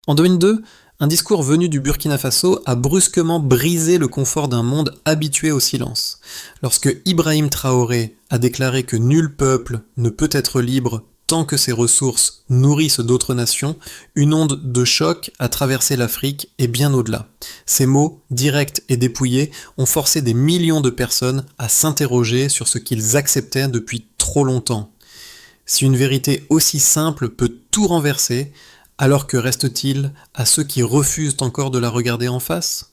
En 2002, un discours venu du Burkina Faso a brusquement brisé le confort d'un monde habitué au silence. Lorsque Ibrahim Traoré a déclaré que nul peuple ne peut être libre tant que ses ressources nourrissent d'autres nations, une onde de choc a traversé l'Afrique et bien au-delà. Ces mots, directs et dépouillés, ont forcé des millions de personnes à s'interroger sur ce qu'ils acceptaient depuis trop longtemps. Si une vérité aussi simple peut tout renverser, alors que reste-t-il à ceux qui refusent encore de la regarder en face ?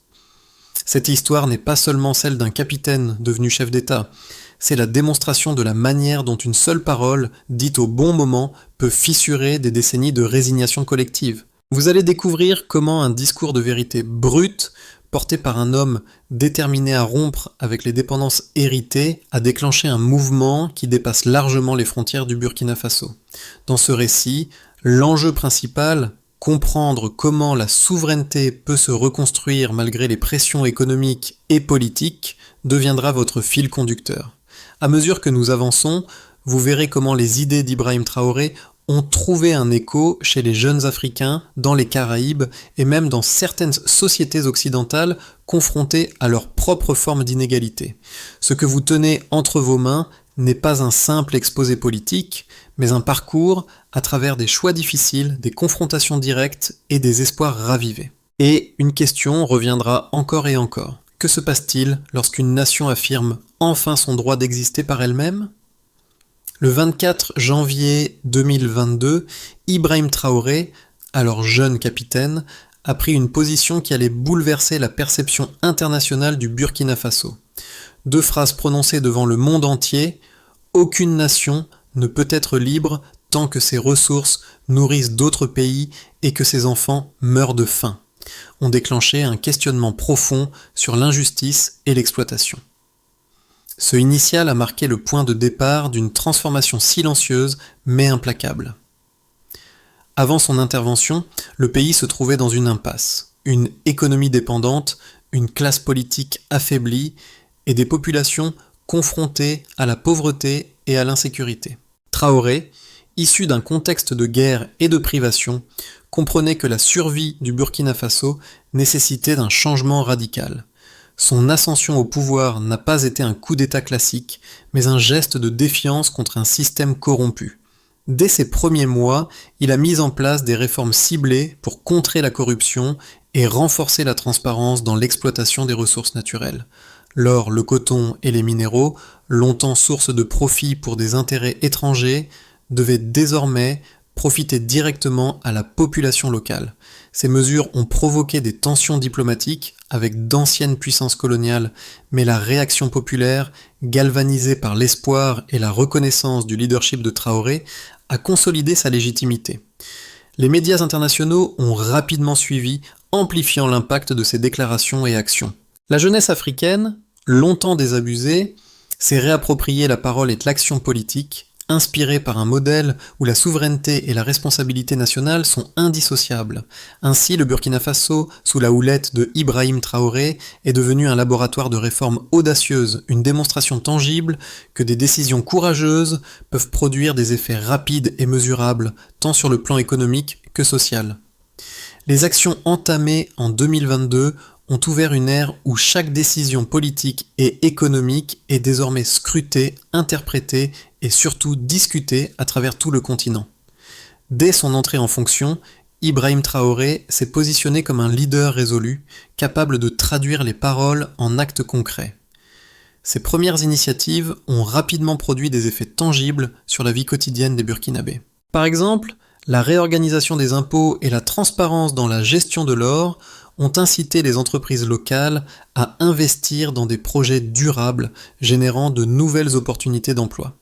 Cette histoire n'est pas seulement celle d'un capitaine devenu chef d'État, c'est la démonstration de la manière dont une seule parole, dite au bon moment, peut fissurer des décennies de résignation collective. Vous allez découvrir comment un discours de vérité brute, porté par un homme déterminé à rompre avec les dépendances héritées, a déclenché un mouvement qui dépasse largement les frontières du Burkina Faso. Dans ce récit, l'enjeu principal, comprendre comment la souveraineté peut se reconstruire malgré les pressions économiques et politiques, deviendra votre fil conducteur. À mesure que nous avançons, vous verrez comment les idées d'Ibrahim Traoré ont trouvé un écho chez les jeunes Africains, dans les Caraïbes et même dans certaines sociétés occidentales confrontées à leur propre forme d'inégalité. Ce que vous tenez entre vos mains n'est pas un simple exposé politique, mais un parcours à travers des choix difficiles, des confrontations directes et des espoirs ravivés. Et une question reviendra encore et encore. Que se passe-t-il lorsqu'une nation affirme enfin son droit d'exister par elle-même ? Le 24 janvier 2022, Ibrahim Traoré, alors jeune capitaine, a pris une position qui allait bouleverser la perception internationale du Burkina Faso. 2 phrases prononcées devant le monde entier, « Aucune nation ne peut être libre tant que ses ressources nourrissent d'autres pays et que ses enfants meurent de faim », ont déclenché un questionnement profond sur l'injustice et l'exploitation. Ce initial a marqué le point de départ d'une transformation silencieuse mais implacable. Avant son intervention, le pays se trouvait dans une impasse, une économie dépendante, une classe politique affaiblie et des populations confrontées à la pauvreté et à l'insécurité. Traoré, issu d'un contexte de guerre et de privation, comprenait que la survie du Burkina Faso nécessitait d'un changement radical. Son ascension au pouvoir n'a pas été un coup d'État classique, mais un geste de défiance contre un système corrompu. Dès ses premiers mois, il a mis en place des réformes ciblées pour contrer la corruption et renforcer la transparence dans l'exploitation des ressources naturelles. L'or, le coton et les minéraux, longtemps source de profit pour des intérêts étrangers, devaient désormais profiter directement à la population locale. Ces mesures ont provoqué des tensions diplomatiques avec d'anciennes puissances coloniales, mais la réaction populaire, galvanisée par l'espoir et la reconnaissance du leadership de Traoré, a consolidé sa légitimité. Les médias internationaux ont rapidement suivi, amplifiant l'impact de ces déclarations et actions. La jeunesse africaine, longtemps désabusée, s'est réappropriée la parole et l'action politique, inspirée par un modèle où la souveraineté et la responsabilité nationale sont indissociables. Ainsi, le Burkina Faso, sous la houlette de Ibrahim Traoré, est devenu un laboratoire de réformes audacieuses, une démonstration tangible que des décisions courageuses peuvent produire des effets rapides et mesurables, tant sur le plan économique que social. Les actions entamées en 2022 ont ouvert une ère où chaque décision politique et économique est désormais scrutée, interprétée et surtout discutée à travers tout le continent. Dès son entrée en fonction, Ibrahim Traoré s'est positionné comme un leader résolu, capable de traduire les paroles en actes concrets. Ces premières initiatives ont rapidement produit des effets tangibles sur la vie quotidienne des Burkinabés. Par exemple, la réorganisation des impôts et la transparence dans la gestion de l'or ont incité les entreprises locales à investir dans des projets durables, générant de nouvelles opportunités d'emploi.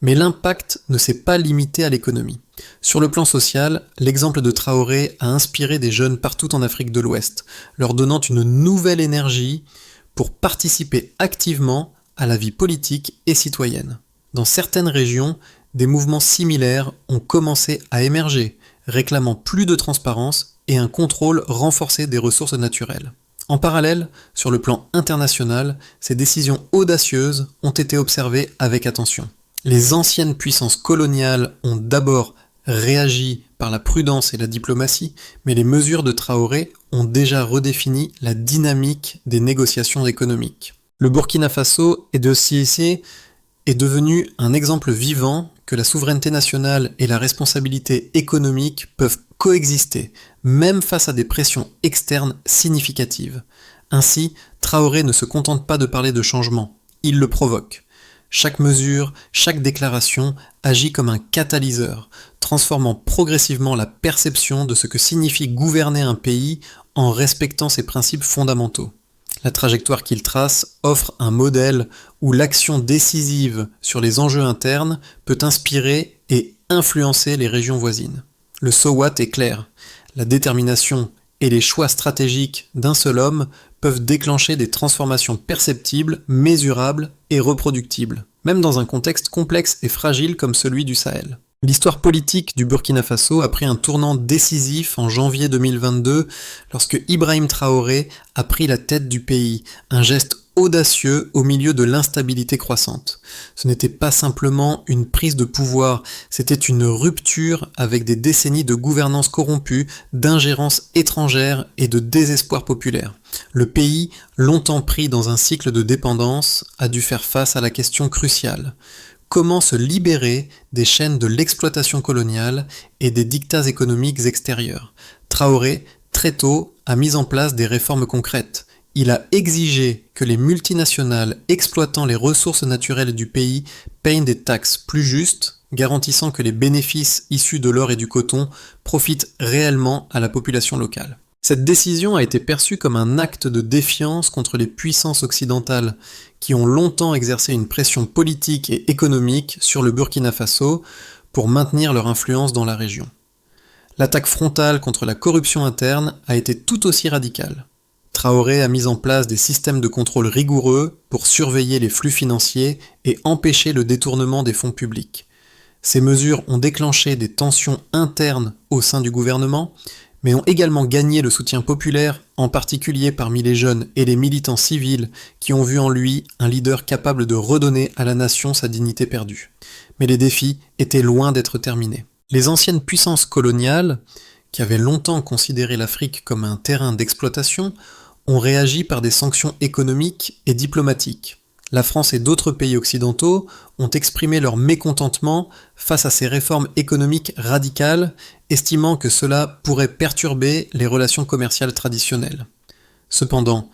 Mais l'impact ne s'est pas limité à l'économie. Sur le plan social, l'exemple de Traoré a inspiré des jeunes partout en Afrique de l'Ouest, leur donnant une nouvelle énergie pour participer activement à la vie politique et citoyenne. Dans certaines régions, des mouvements similaires ont commencé à émerger, réclamant plus de transparence et un contrôle renforcé des ressources naturelles. En parallèle, sur le plan international, ces décisions audacieuses ont été observées avec attention. Les anciennes puissances coloniales ont d'abord réagi par la prudence et la diplomatie, mais les mesures de Traoré ont déjà redéfini la dynamique des négociations économiques. Le Burkina Faso est devenu un exemple vivant que la souveraineté nationale et la responsabilité économique peuvent coexister, même face à des pressions externes significatives. Ainsi, Traoré ne se contente pas de parler de changement, il le provoque. Chaque mesure, chaque déclaration agit comme un catalyseur, transformant progressivement la perception de ce que signifie gouverner un pays en respectant ses principes fondamentaux. La trajectoire qu'il trace offre un modèle où l'action décisive sur les enjeux internes peut inspirer et influencer les régions voisines. Le so what est clair, la détermination et les choix stratégiques d'un seul homme peuvent déclencher des transformations perceptibles, mesurables et reproductibles, même dans un contexte complexe et fragile comme celui du Sahel. L'histoire politique du Burkina Faso a pris un tournant décisif en janvier 2022 lorsque Ibrahim Traoré a pris la tête du pays, un geste audacieux au milieu de l'instabilité croissante. Ce n'était pas simplement une prise de pouvoir, c'était une rupture avec des décennies de gouvernance corrompue, d'ingérence étrangère et de désespoir populaire. Le pays, longtemps pris dans un cycle de dépendance, a dû faire face à la question cruciale. Comment se libérer des chaînes de l'exploitation coloniale et des dictats économiques extérieurs? Traoré, très tôt, a mis en place des réformes concrètes. Il a exigé que les multinationales exploitant les ressources naturelles du pays payent des taxes plus justes, garantissant que les bénéfices issus de l'or et du coton profitent réellement à la population locale. Cette décision a été perçue comme un acte de défiance contre les puissances occidentales qui ont longtemps exercé une pression politique et économique sur le Burkina Faso pour maintenir leur influence dans la région. L'attaque frontale contre la corruption interne a été tout aussi radicale. Traoré a mis en place des systèmes de contrôle rigoureux pour surveiller les flux financiers et empêcher le détournement des fonds publics. Ces mesures ont déclenché des tensions internes au sein du gouvernement, mais ont également gagné le soutien populaire, en particulier parmi les jeunes et les militants civils qui ont vu en lui un leader capable de redonner à la nation sa dignité perdue. Mais les défis étaient loin d'être terminés. Les anciennes puissances coloniales, qui avaient longtemps considéré l'Afrique comme un terrain d'exploitation, ont réagi par des sanctions économiques et diplomatiques. La France et d'autres pays occidentaux ont exprimé leur mécontentement face à ces réformes économiques radicales, estimant que cela pourrait perturber les relations commerciales traditionnelles. Cependant,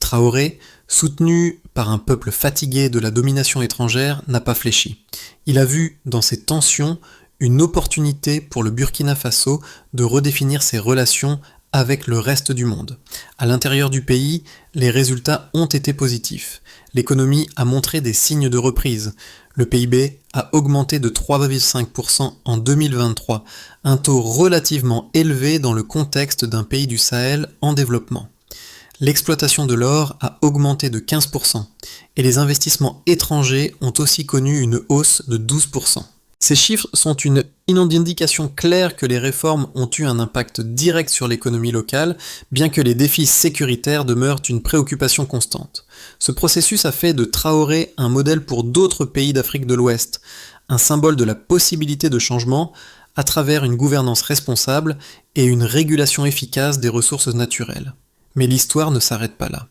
Traoré, soutenu par un peuple fatigué de la domination étrangère, n'a pas fléchi. Il a vu dans ces tensions une opportunité pour le Burkina Faso de redéfinir ses relations avec le reste du monde. À l'intérieur du pays, les résultats ont été positifs. L'économie a montré des signes de reprise. Le PIB a augmenté de 3,5% en 2023, un taux relativement élevé dans le contexte d'un pays du Sahel en développement. L'exploitation de l'or a augmenté de 15%, et les investissements étrangers ont aussi connu une hausse de 12%. Ces chiffres sont une indication claire que les réformes ont eu un impact direct sur l'économie locale, bien que les défis sécuritaires demeurent une préoccupation constante. Ce processus a fait de Traoré un modèle pour d'autres pays d'Afrique de l'Ouest, un symbole de la possibilité de changement à travers une gouvernance responsable et une régulation efficace des ressources naturelles. Mais l'histoire ne s'arrête pas là.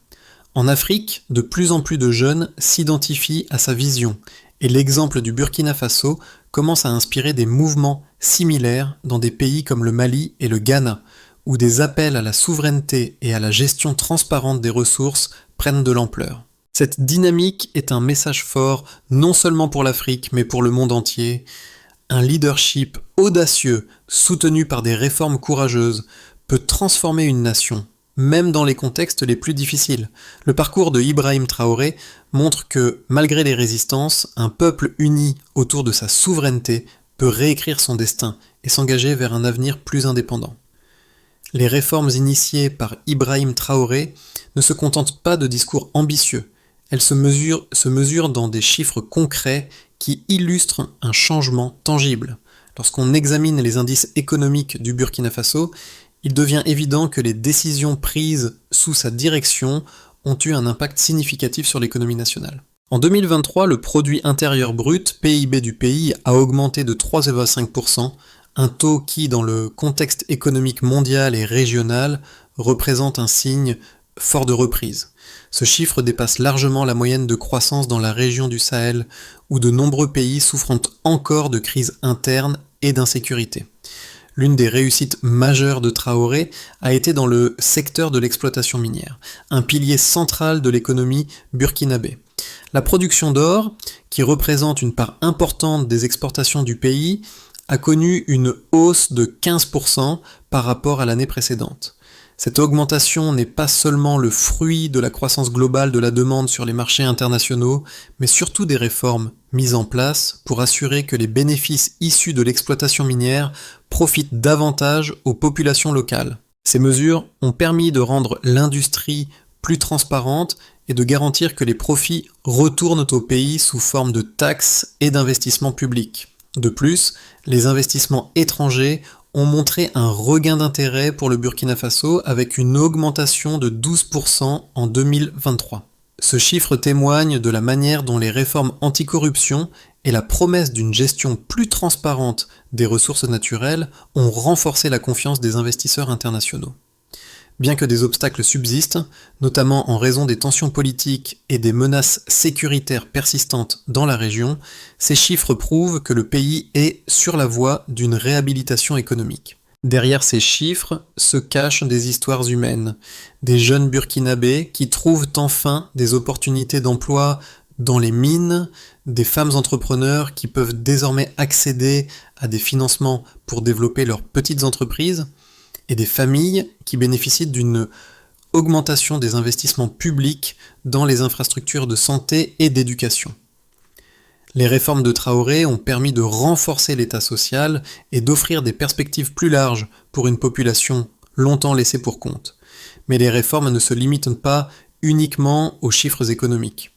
En Afrique, de plus en plus de jeunes s'identifient à sa vision, et l'exemple du Burkina Faso commence à inspirer des mouvements similaires dans des pays comme le Mali et le Ghana, où des appels à la souveraineté et à la gestion transparente des ressources prennent de l'ampleur. Cette dynamique est un message fort non seulement pour l'Afrique, mais pour le monde entier. Un leadership audacieux, soutenu par des réformes courageuses, peut transformer une nation, même dans les contextes les plus difficiles. Le parcours de Ibrahim Traoré montre que, malgré les résistances, un peuple uni autour de sa souveraineté peut réécrire son destin et s'engager vers un avenir plus indépendant. Les réformes initiées par Ibrahim Traoré ne se contentent pas de discours ambitieux, elles se mesurent dans des chiffres concrets qui illustrent un changement tangible. Lorsqu'on examine les indices économiques du Burkina Faso, il devient évident que les décisions prises sous sa direction ont eu un impact significatif sur l'économie nationale. En 2023, le produit intérieur brut, PIB du pays, a augmenté de 3,5%, un taux qui, dans le contexte économique mondial et régional, représente un signe fort de reprise. Ce chiffre dépasse largement la moyenne de croissance dans la région du Sahel, où de nombreux pays souffrent encore de crises internes et d'insécurité. L'une des réussites majeures de Traoré a été dans le secteur de l'exploitation minière, un pilier central de l'économie burkinabé. La production d'or, qui représente une part importante des exportations du pays, a connu une hausse de 15% par rapport à l'année précédente. Cette augmentation n'est pas seulement le fruit de la croissance globale de la demande sur les marchés internationaux, mais surtout des réformes mises en place pour assurer que les bénéfices issus de l'exploitation minière profitent davantage aux populations locales. Ces mesures ont permis de rendre l'industrie plus transparente et de garantir que les profits retournent au pays sous forme de taxes et d'investissements publics. De plus, les investissements étrangers ont montré un regain d'intérêt pour le Burkina Faso avec une augmentation de 12% en 2023. Ce chiffre témoigne de la manière dont les réformes anticorruption et la promesse d'une gestion plus transparente des ressources naturelles ont renforcé la confiance des investisseurs internationaux. Bien que des obstacles subsistent, notamment en raison des tensions politiques et des menaces sécuritaires persistantes dans la région, ces chiffres prouvent que le pays est sur la voie d'une réhabilitation économique. Derrière ces chiffres se cachent des histoires humaines, des jeunes burkinabés qui trouvent enfin des opportunités d'emploi dans les mines, des femmes entrepreneurs qui peuvent désormais accéder à des financements pour développer leurs petites entreprises, et des familles qui bénéficient d'une augmentation des investissements publics dans les infrastructures de santé et d'éducation. Les réformes de Traoré ont permis de renforcer l'État social et d'offrir des perspectives plus larges pour une population longtemps laissée pour compte. Mais les réformes ne se limitent pas uniquement aux chiffres économiques.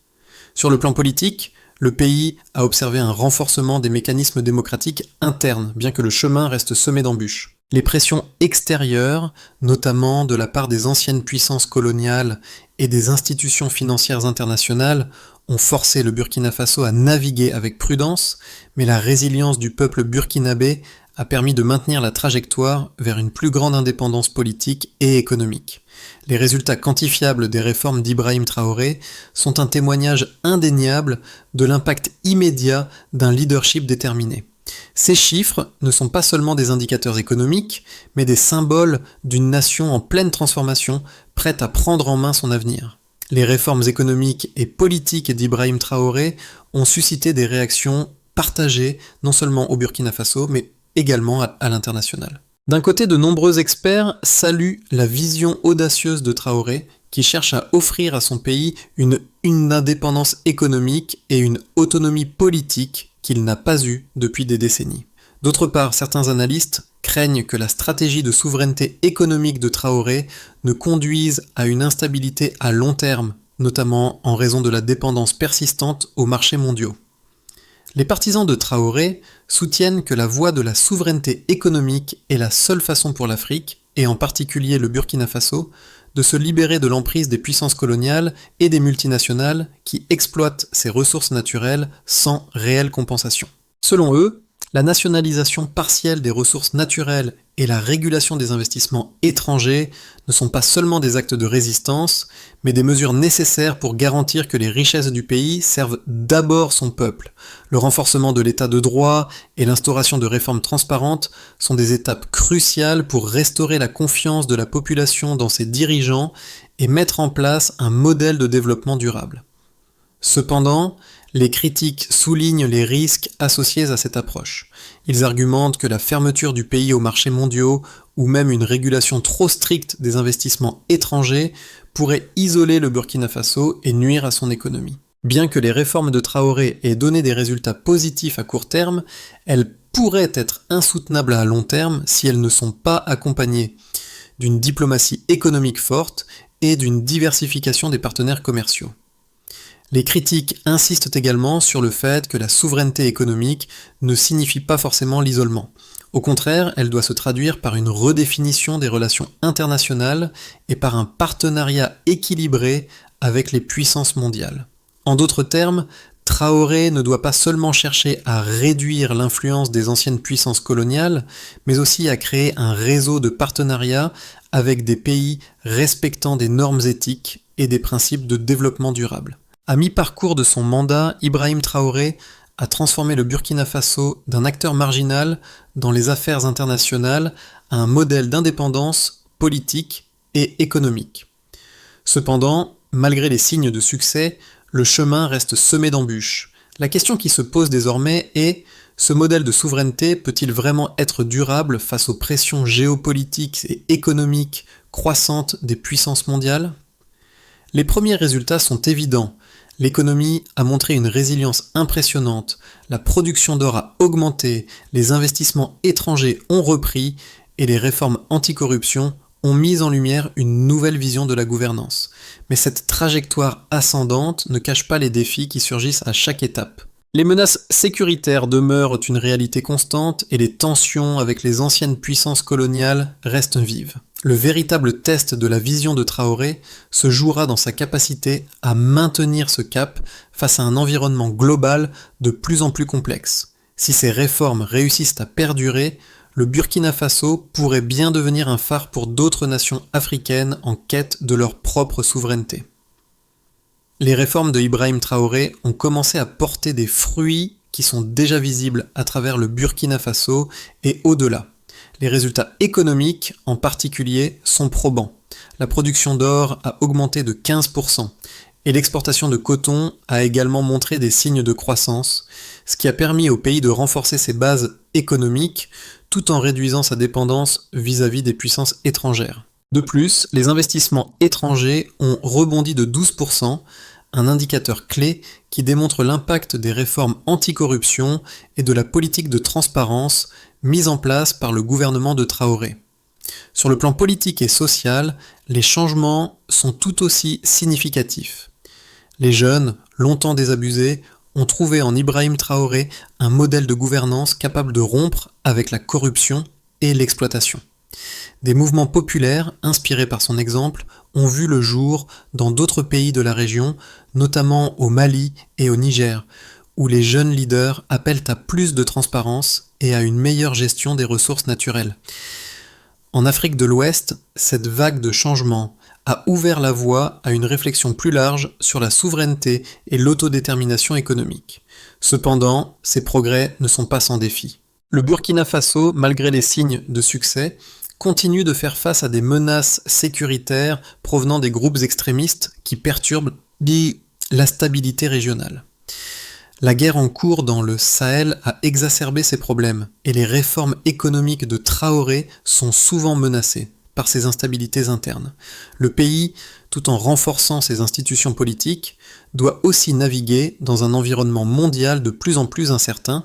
Sur le plan politique, le pays a observé un renforcement des mécanismes démocratiques internes, bien que le chemin reste semé d'embûches. Les pressions extérieures, notamment de la part des anciennes puissances coloniales et des institutions financières internationales, ont forcé le Burkina Faso à naviguer avec prudence, mais la résilience du peuple burkinabé a permis de maintenir la trajectoire vers une plus grande indépendance politique et économique. Les résultats quantifiables des réformes d'Ibrahim Traoré sont un témoignage indéniable de l'impact immédiat d'un leadership déterminé. Ces chiffres ne sont pas seulement des indicateurs économiques, mais des symboles d'une nation en pleine transformation, prête à prendre en main son avenir. Les réformes économiques et politiques d'Ibrahim Traoré ont suscité des réactions partagées, non seulement au Burkina Faso, mais également à l'international. D'un côté, de nombreux experts saluent la vision audacieuse de Traoré, qui cherche à offrir à son pays une indépendance économique et une autonomie politique qu'il n'a pas eu depuis des décennies. D'autre part, certains analystes craignent que la stratégie de souveraineté économique de Traoré ne conduise à une instabilité à long terme, notamment en raison de la dépendance persistante aux marchés mondiaux. Les partisans de Traoré soutiennent que la voie de la souveraineté économique est la seule façon pour l'Afrique, et en particulier le Burkina Faso, de se libérer de l'emprise des puissances coloniales et des multinationales qui exploitent ces ressources naturelles sans réelle compensation. Selon eux, la nationalisation partielle des ressources naturelles et la régulation des investissements étrangers ne sont pas seulement des actes de résistance, mais des mesures nécessaires pour garantir que les richesses du pays servent d'abord son peuple. Le renforcement de l'état de droit et l'instauration de réformes transparentes sont des étapes cruciales pour restaurer la confiance de la population dans ses dirigeants et mettre en place un modèle de développement durable. Cependant, les critiques soulignent les risques associés à cette approche. Ils argumentent que la fermeture du pays aux marchés mondiaux ou même une régulation trop stricte des investissements étrangers pourrait isoler le Burkina Faso et nuire à son économie. Bien que les réformes de Traoré aient donné des résultats positifs à court terme, elles pourraient être insoutenables à long terme si elles ne sont pas accompagnées d'une diplomatie économique forte et d'une diversification des partenaires commerciaux. Les critiques insistent également sur le fait que la souveraineté économique ne signifie pas forcément l'isolement. Au contraire, elle doit se traduire par une redéfinition des relations internationales et par un partenariat équilibré avec les puissances mondiales. En d'autres termes, Traoré ne doit pas seulement chercher à réduire l'influence des anciennes puissances coloniales, mais aussi à créer un réseau de partenariats avec des pays respectant des normes éthiques et des principes de développement durable. À mi-parcours de son mandat, Ibrahim Traoré a transformé le Burkina Faso d'un acteur marginal dans les affaires internationales à un modèle d'indépendance politique et économique. Cependant, malgré les signes de succès, le chemin reste semé d'embûches. La question qui se pose désormais est: ce modèle de souveraineté peut-il vraiment être durable face aux pressions géopolitiques et économiques croissantes des puissances mondiales ? Les premiers résultats sont évidents. L'économie a montré une résilience impressionnante, la production d'or a augmenté, les investissements étrangers ont repris et les réformes anticorruption ont mis en lumière une nouvelle vision de la gouvernance. Mais cette trajectoire ascendante ne cache pas les défis qui surgissent à chaque étape. Les menaces sécuritaires demeurent une réalité constante et les tensions avec les anciennes puissances coloniales restent vives. Le véritable test de la vision de Traoré se jouera dans sa capacité à maintenir ce cap face à un environnement global de plus en plus complexe. Si ces réformes réussissent à perdurer, le Burkina Faso pourrait bien devenir un phare pour d'autres nations africaines en quête de leur propre souveraineté. Les réformes de Ibrahim Traoré ont commencé à porter des fruits qui sont déjà visibles à travers le Burkina Faso et au-delà. Les résultats économiques, en particulier, sont probants. La production d'or a augmenté de 15%, et l'exportation de coton a également montré des signes de croissance, ce qui a permis au pays de renforcer ses bases économiques tout en réduisant sa dépendance vis-à-vis des puissances étrangères. De plus, les investissements étrangers ont rebondi de 12%, un indicateur clé qui démontre l'impact des réformes anticorruption et de la politique de transparence mise en place par le gouvernement de Traoré. Sur le plan politique et social, les changements sont tout aussi significatifs. Les jeunes, longtemps désabusés, ont trouvé en Ibrahim Traoré un modèle de gouvernance capable de rompre avec la corruption et l'exploitation. Des mouvements populaires, inspirés par son exemple, ont vu le jour dans d'autres pays de la région, notamment au Mali et au Niger, où les jeunes leaders appellent à plus de transparence et à une meilleure gestion des ressources naturelles. En Afrique de l'Ouest, cette vague de changement a ouvert la voie à une réflexion plus large sur la souveraineté et l'autodétermination économique. Cependant, ces progrès ne sont pas sans défi. Le Burkina Faso, malgré les signes de succès, continue de faire face à des menaces sécuritaires provenant des groupes extrémistes qui perturbent la stabilité régionale. La guerre en cours dans le Sahel a exacerbé ces problèmes et les réformes économiques de Traoré sont souvent menacées par ces instabilités internes. Le pays, tout en renforçant ses institutions politiques, doit aussi naviguer dans un environnement mondial de plus en plus incertain,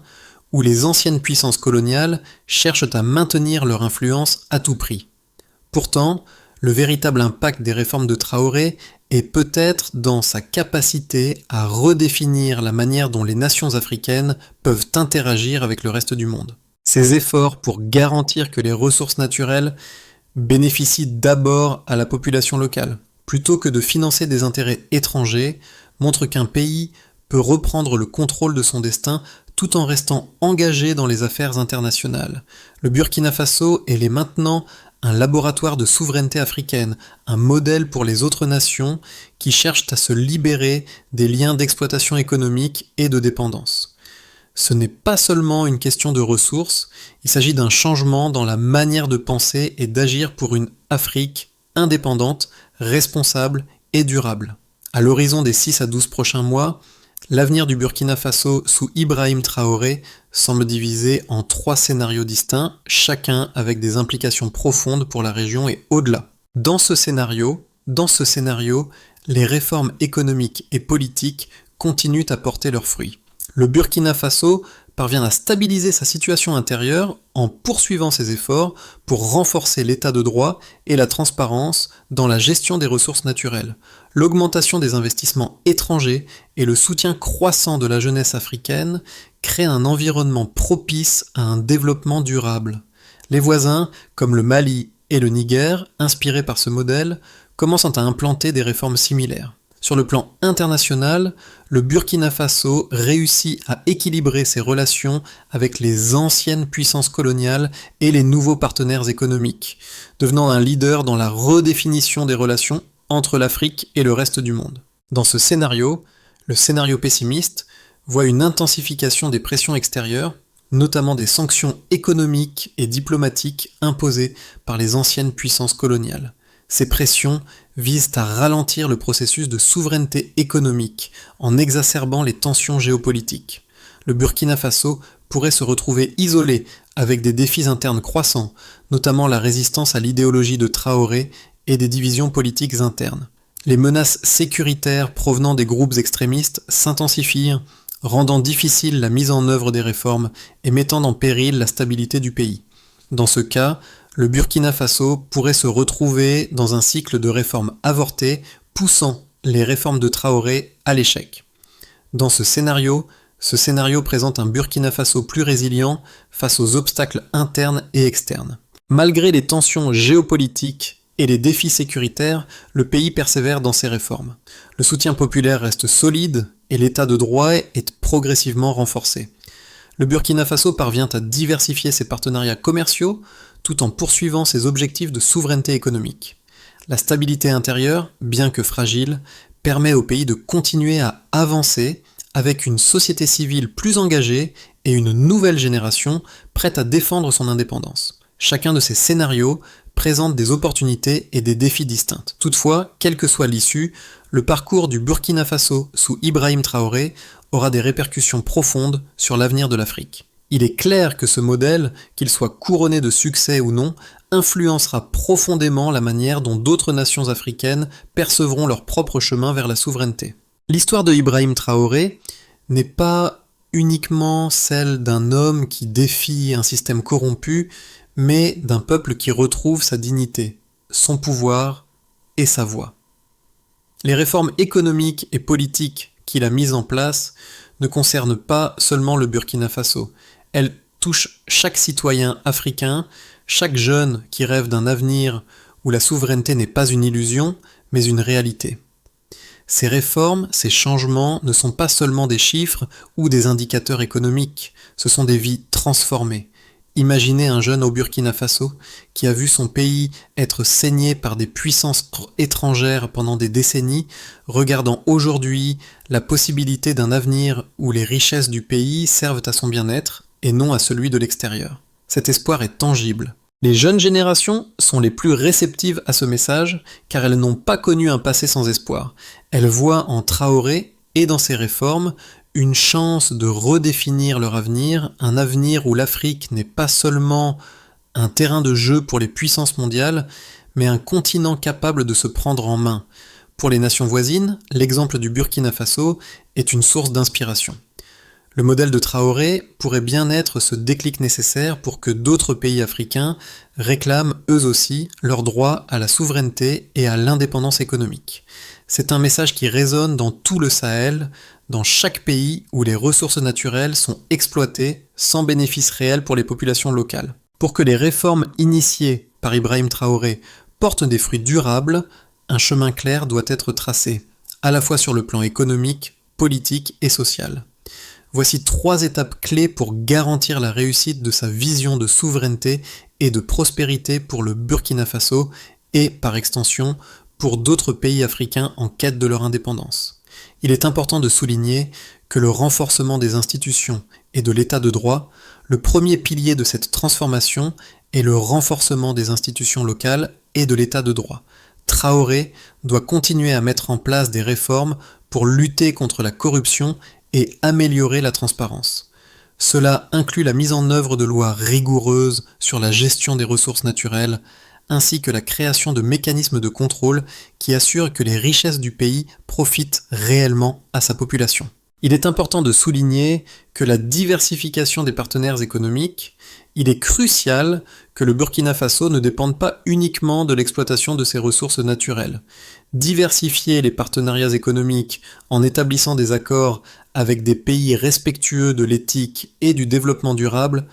où les anciennes puissances coloniales cherchent à maintenir leur influence à tout prix. Pourtant, le véritable impact des réformes de Traoré est peut-être dans sa capacité à redéfinir la manière dont les nations africaines peuvent interagir avec le reste du monde. Ces efforts pour garantir que les ressources naturelles bénéficient d'abord à la population locale, plutôt que de financer des intérêts étrangers, montrent qu'un pays peut reprendre le contrôle de son destin tout en restant engagé dans les affaires internationales. Le Burkina Faso est maintenant un laboratoire de souveraineté africaine, un modèle pour les autres nations qui cherchent à se libérer des liens d'exploitation économique et de dépendance. Ce n'est pas seulement une question de ressources, il s'agit d'un changement dans la manière de penser et d'agir pour une Afrique indépendante, responsable et durable. À l'horizon des 6 à 12 prochains mois, l'avenir du Burkina Faso sous Ibrahim Traoré semble divisé en 3 scénarios distincts, chacun avec des implications profondes pour la région et au-delà. Dans ce scénario, les réformes économiques et politiques continuent à porter leurs fruits. Le Burkina Faso parvient à stabiliser sa situation intérieure en poursuivant ses efforts pour renforcer l'état de droit et la transparence dans la gestion des ressources naturelles. L'augmentation des investissements étrangers et le soutien croissant de la jeunesse africaine créent un environnement propice à un développement durable. Les voisins, comme le Mali et le Niger, inspirés par ce modèle, commencent à implanter des réformes similaires. Sur le plan international, le Burkina Faso réussit à équilibrer ses relations avec les anciennes puissances coloniales et les nouveaux partenaires économiques, devenant un leader dans la redéfinition des relations entre l'Afrique et le reste du monde. Dans ce scénario, le scénario pessimiste voit une intensification des pressions extérieures, notamment des sanctions économiques et diplomatiques imposées par les anciennes puissances coloniales. Ces pressions visent à ralentir le processus de souveraineté économique en exacerbant les tensions géopolitiques. Le Burkina Faso pourrait se retrouver isolé avec des défis internes croissants, notamment la résistance à l'idéologie de Traoré et des divisions politiques internes. Les menaces sécuritaires provenant des groupes extrémistes s'intensifient, rendant difficile la mise en œuvre des réformes et mettant en péril la stabilité du pays. Dans ce cas, le Burkina Faso pourrait se retrouver dans un cycle de réformes avortées, poussant les réformes de Traoré à l'échec. Dans ce scénario présente un Burkina Faso plus résilient face aux obstacles internes et externes. Malgré les tensions géopolitiques et les défis sécuritaires, le pays persévère dans ses réformes. Le soutien populaire reste solide et l'état de droit est progressivement renforcé. Le Burkina Faso parvient à diversifier ses partenariats commerciaux tout en poursuivant ses objectifs de souveraineté économique. La stabilité intérieure, bien que fragile, permet au pays de continuer à avancer avec une société civile plus engagée et une nouvelle génération prête à défendre son indépendance. Chacun de ces scénarios présente des opportunités et des défis distincts. Toutefois, quelle que soit l'issue, le parcours du Burkina Faso sous Ibrahim Traoré aura des répercussions profondes sur l'avenir de l'Afrique. Il est clair que ce modèle, qu'il soit couronné de succès ou non, influencera profondément la manière dont d'autres nations africaines percevront leur propre chemin vers la souveraineté. L'histoire de Ibrahim Traoré n'est pas uniquement celle d'un homme qui défie un système corrompu, mais d'un peuple qui retrouve sa dignité, son pouvoir et sa voix. Les réformes économiques et politiques qu'il a mises en place ne concernent pas seulement le Burkina Faso. Elles touchent chaque citoyen africain, chaque jeune qui rêve d'un avenir où la souveraineté n'est pas une illusion, mais une réalité. Ces réformes, ces changements ne sont pas seulement des chiffres ou des indicateurs économiques, ce sont des vies transformées. Imaginez un jeune au Burkina Faso qui a vu son pays être saigné par des puissances étrangères pendant des décennies, regardant aujourd'hui la possibilité d'un avenir où les richesses du pays servent à son bien-être et non à celui de l'extérieur. Cet espoir est tangible. Les jeunes générations sont les plus réceptives à ce message car elles n'ont pas connu un passé sans espoir. Elles voient en Traoré et dans ses réformes une chance de redéfinir leur avenir, un avenir où l'Afrique n'est pas seulement un terrain de jeu pour les puissances mondiales, mais un continent capable de se prendre en main. Pour les nations voisines, l'exemple du Burkina Faso est une source d'inspiration. Le modèle de Traoré pourrait bien être ce déclic nécessaire pour que d'autres pays africains réclament eux aussi leur droit à la souveraineté et à l'indépendance économique. C'est un message qui résonne dans tout le Sahel, dans chaque pays où les ressources naturelles sont exploitées sans bénéfice réel pour les populations locales. Pour que les réformes initiées par Ibrahim Traoré portent des fruits durables, un chemin clair doit être tracé, à la fois sur le plan économique, politique et social. Voici 3 étapes clés pour garantir la réussite de sa vision de souveraineté et de prospérité pour le Burkina Faso et, par extension, pour d'autres pays africains en quête de leur indépendance. Il est important de souligner que le renforcement des institutions et de l'état de droit, le premier pilier de cette transformation est le renforcement des institutions locales et de l'état de droit. Traoré doit continuer à mettre en place des réformes pour lutter contre la corruption et améliorer la transparence. Cela inclut la mise en œuvre de lois rigoureuses sur la gestion des ressources naturelles, ainsi que la création de mécanismes de contrôle qui assurent que les richesses du pays profitent réellement à sa population. Il est important de souligner que la diversification des partenaires économiques, il est crucial que le Burkina Faso ne dépende pas uniquement de l'exploitation de ses ressources naturelles. Diversifier les partenariats économiques en établissant des accords avec des pays respectueux de l'éthique et du développement durable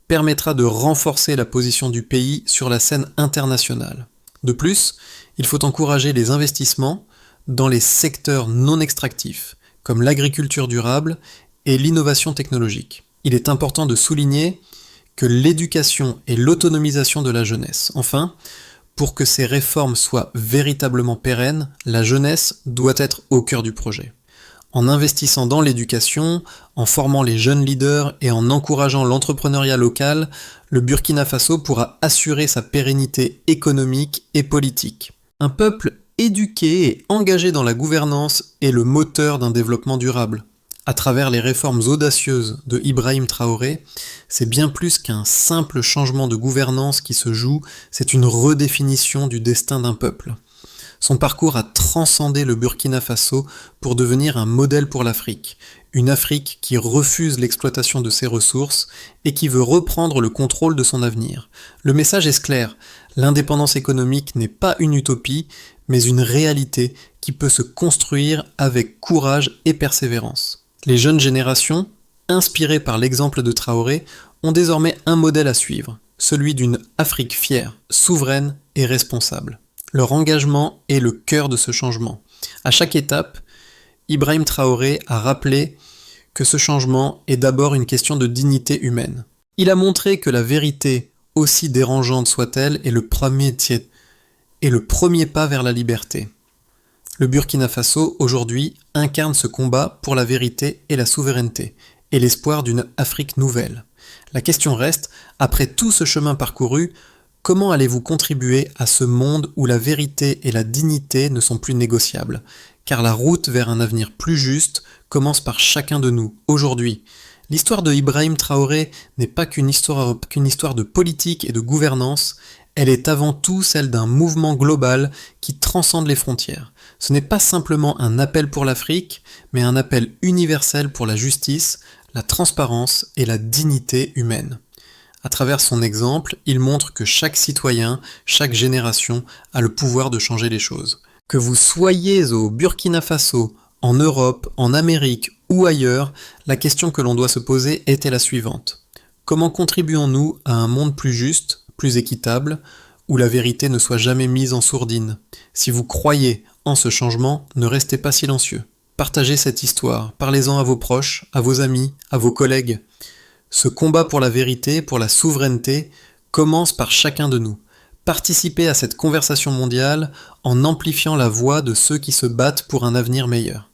permettra de renforcer la position du pays sur la scène internationale. De plus, il faut encourager les investissements, dans les secteurs non extractifs, comme l'agriculture durable et l'innovation technologique. Il est important de souligner que l'éducation et l'autonomisation de la jeunesse. Enfin, pour que ces réformes soient véritablement pérennes, la jeunesse doit être au cœur du projet. En investissant dans l'éducation, en formant les jeunes leaders et en encourageant l'entrepreneuriat local, le Burkina Faso pourra assurer sa pérennité économique et politique. Un peuple éduqué et engagé dans la gouvernance est le moteur d'un développement durable. À travers les réformes audacieuses de Ibrahim Traoré, c'est bien plus qu'un simple changement de gouvernance qui se joue, c'est une redéfinition du destin d'un peuple. Son parcours a transcendé le Burkina Faso pour devenir un modèle pour l'Afrique, une Afrique qui refuse l'exploitation de ses ressources et qui veut reprendre le contrôle de son avenir. Le message est clair, l'indépendance économique n'est pas une utopie, mais une réalité qui peut se construire avec courage et persévérance. Les jeunes générations, inspirées par l'exemple de Traoré, ont désormais un modèle à suivre, celui d'une Afrique fière, souveraine et responsable. Leur engagement est le cœur de ce changement. À chaque étape, Ibrahim Traoré a rappelé que ce changement est d'abord une question de dignité humaine. Il a montré que la vérité, aussi dérangeante soit-elle, est le premier pas vers la liberté. Le Burkina Faso, aujourd'hui, incarne ce combat pour la vérité et la souveraineté, et l'espoir d'une Afrique nouvelle. La question reste, après tout ce chemin parcouru, comment allez-vous contribuer à ce monde où la vérité et la dignité ne sont plus négociables? Car la route vers un avenir plus juste commence par chacun de nous, aujourd'hui. L'histoire de Ibrahim Traoré n'est pas qu'une histoire de politique et de gouvernance, elle est avant tout celle d'un mouvement global qui transcende les frontières. Ce n'est pas simplement un appel pour l'Afrique, mais un appel universel pour la justice, la transparence et la dignité humaine. À travers son exemple, il montre que chaque citoyen, chaque génération a le pouvoir de changer les choses. Que vous soyez au Burkina Faso, en Europe, en Amérique ou ailleurs, la question que l'on doit se poser était la suivante. Comment contribuons-nous à un monde plus juste, plus équitable, où la vérité ne soit jamais mise en sourdine? Si vous croyez en ce changement, ne restez pas silencieux. Partagez cette histoire, parlez-en à vos proches, à vos amis, à vos collègues. Ce combat pour la vérité, pour la souveraineté, commence par chacun de nous. Participez à cette conversation mondiale en amplifiant la voix de ceux qui se battent pour un avenir meilleur.